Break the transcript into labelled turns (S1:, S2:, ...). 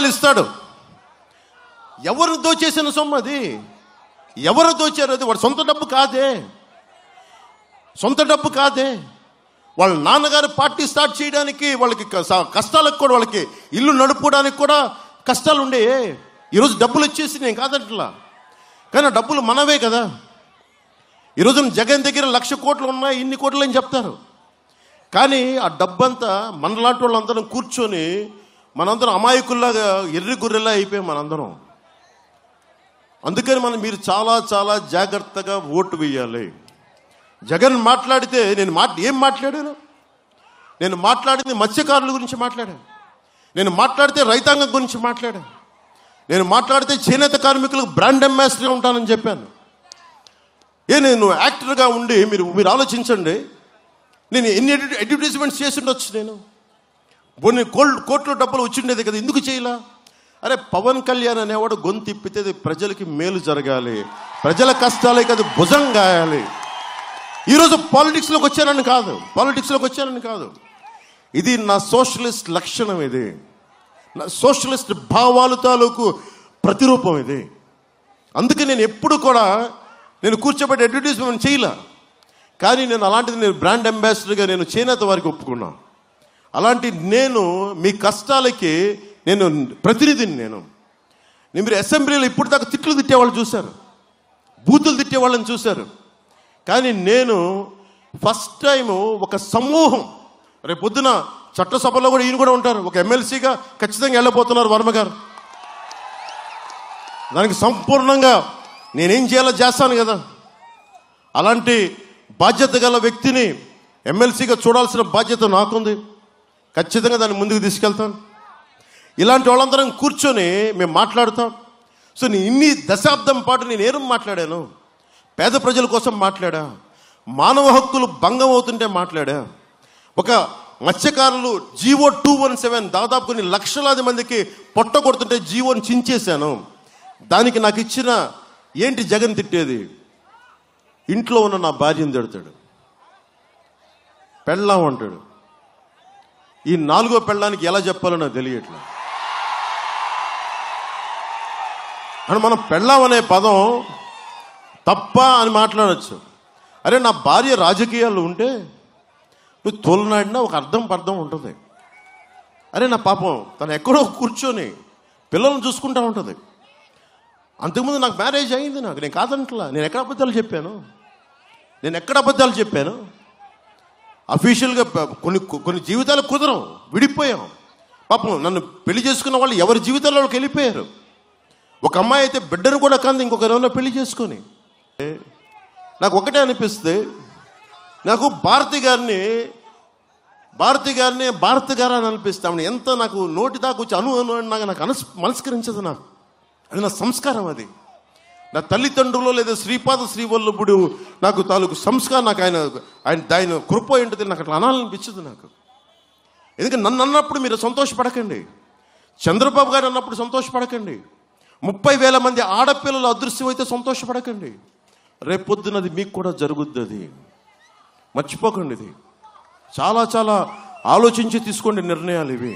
S1: ఇస్తాడు. ఎవరు దోచేసిన సొమ్ము అది? ఎవరు దోచారు? అది వాడు సొంత డబ్బు కాదే, సొంత డబ్బు కాదే. వాళ్ళ నాన్నగారు పార్టీ స్టార్ట్ చేయడానికి వాళ్ళకి కష్టాలకు కూడా, వాళ్ళకి ఇల్లు నడుపుకోవడానికి కూడా కష్టాలు ఉండే. ఈరోజు డబ్బులు వచ్చేసి నేను కాదంటలా, కానీ ఆ డబ్బులు మనవే కదా. ఈరోజు జగన్ దగ్గర 1,00,000 కోట్లు ఉన్నాయి, ఇన్ని కోట్లు అని చెప్తారు. కానీ ఆ డబ్బంతా మనలాంటి వాళ్ళందరం కూర్చొని మనందరం అమాయకుల్లాగా ఎర్రి గుర్రెలా అయిపోయాం మనందరం. అందుకని మీరు చాలా చాలా జాగ్రత్తగా ఓటు వేయాలి. జగన్ మాట్లాడితే ఏం మాట్లాడాను? నేను మాట్లాడింది మత్స్యకారుల గురించి మాట్లాడాను. నేను మాట్లాడితే రైతాంగం గురించి మాట్లాడాను. నేను మాట్లాడితే చేనేత కార్మికులకు బ్రాండ్ అంబాసిడర్గా ఉంటానని చెప్పాను. నేను యాక్టర్గా ఉండి మీరు ఆలోచించండి, నేను ఎన్ని అడ్వర్టైజ్మెంట్స్ చేసి ఉండొచ్చు. నేను కొన్ని కోట్ల డబ్బులు వచ్చిండేది కదా, ఎందుకు చేయలా? అరే పవన్ కళ్యాణ్ అనేవాడు గొంతు తిప్పితే ప్రజలకి మేలు జరగాలి, ప్రజల కష్టాలకి అది భుజం గాయాలి. ఈరోజు పాలిటిక్స్లోకి వచ్చానని కాదు, ఇది నా సోషలిస్ట్ లక్షణం, ఇది నా సోషలిస్ట్ భావాలు తాలూకు ప్రతిరూపం ఇది. అందుకే నేను ఎప్పుడు కూడా కూర్చోబెట్టి అడ్వర్టైజ్మెంట్ చేయలే. కానీ అలాంటిది బ్రాండ్ అంబాసిడర్గా చేనేత వారికి ఒప్పుకున్నా. అలాంటి మీ కష్టాలకి ప్రతినిధిని. మీరు అసెంబ్లీలో ఇప్పుడు దాకా తిట్లు తిట్టేవాళ్ళు చూశారు, బూతులు తిట్టేవాళ్ళని చూశారు. కానీ ఫస్ట్ టైము ఒక సమూహం, రేపు పొద్దున చట్టసభలో కూడా ఈయన కూడా ఉంటారు, ఒక ఎమ్మెల్సీగా ఖచ్చితంగా వెళ్ళబోతున్నారు వర్మ గారు. దానికి సంపూర్ణంగా నేనేం చేయాలో చేస్తాను కదా. అలాంటి బాధ్యత గల వ్యక్తిని ఎమ్మెల్సీగా చూడాల్సిన బాధ్యత నాకుంది. ఖచ్చితంగా దాన్ని ముందుకు తీసుకెళ్తాను. ఇలాంటి వాళ్ళందరం కూర్చొని మేము మాట్లాడుతాం. సో ఇన్ని దశాబ్దం పాటు నేనేం మాట్లాడాను? పేద ప్రజల కోసం మాట్లాడా, మానవ హక్కులు భంగం అవుతుంటే మాట్లాడా, ఒక మత్స్యకారులు జీవో 217 దాదాపు కొన్ని లక్షలాది మందికి పొట్ట కొడుతుంటే జీవోని చించేశాను. దానికి నాకు ఇచ్చిన ఏంటి జగన్ తిట్టేది? ఇంట్లో ఉన్న నా భార్యను తిడతాడు, పెళ్ళాం అంటాడు. ఈ 4వ పెళ్ళానికి ఎలా చెప్పాలో నాకు తెలియట్లా. అని మనం పెళ్ళాం అనే పదం తప్ప అని మాట్లాడచ్చు. అరే నా భార్య రాజకీయాల్లో ఉంటే నువ్వు తోలనాడినా ఒక అర్థం ఉంటుంది. అరే నా పాపం తను ఎక్కడో కూర్చొని పిల్లలను చూసుకుంటా ఉంటుంది. అంతకుముందు నాకు మ్యారేజ్ అయింది, నేను కాదంటలా. నేను ఎక్కడ అబద్ధాలు చెప్పాను? అఫీషియల్గా కొన్ని జీవితాలు కుదరం, విడిపోయాం. పాపం నన్ను పెళ్లి చేసుకున్న వాళ్ళు ఎవరి జీవితాల్లోకి వెళ్ళిపోయారు. ఒక అమ్మాయి అయితే బిడ్డను కూడా కంది ఇంకొకరెవరో పెళ్లి చేసుకొని. నాకు ఒకటే అనిపిస్తే, నాకు భారతి గారిని భారతి గారు అని అనిపిస్తామని ఎంత నాకు నోటి దాకా వచ్చి నాకు మనస్కరించదు. అది నా సంస్కారం, అది నా తల్లిదండ్రులు లేదా శ్రీపాద శ్రీవల్లభుడు నాకు తాలూకు సంస్కారం. నాకు ఆయన కృప ఏంటది నాకు అట్లా అనాలనిపించదు నాకు. ఎందుకంటే నన్ను అన్నప్పుడు మీరు సంతోషపడకండి, చంద్రబాబు గారు అన్నప్పుడు సంతోషపడకండి, 30,000 మంది ఆడపిల్లలు అదృశ్యం అయితే సంతోషపడకండి. రేపొద్దునది మీకు కూడా జరుగుద్ది, అది మర్చిపోకండి. ఇది చాలా చాలా ఆలోచించి తీసుకోండి నిర్ణయాలు ఇవి.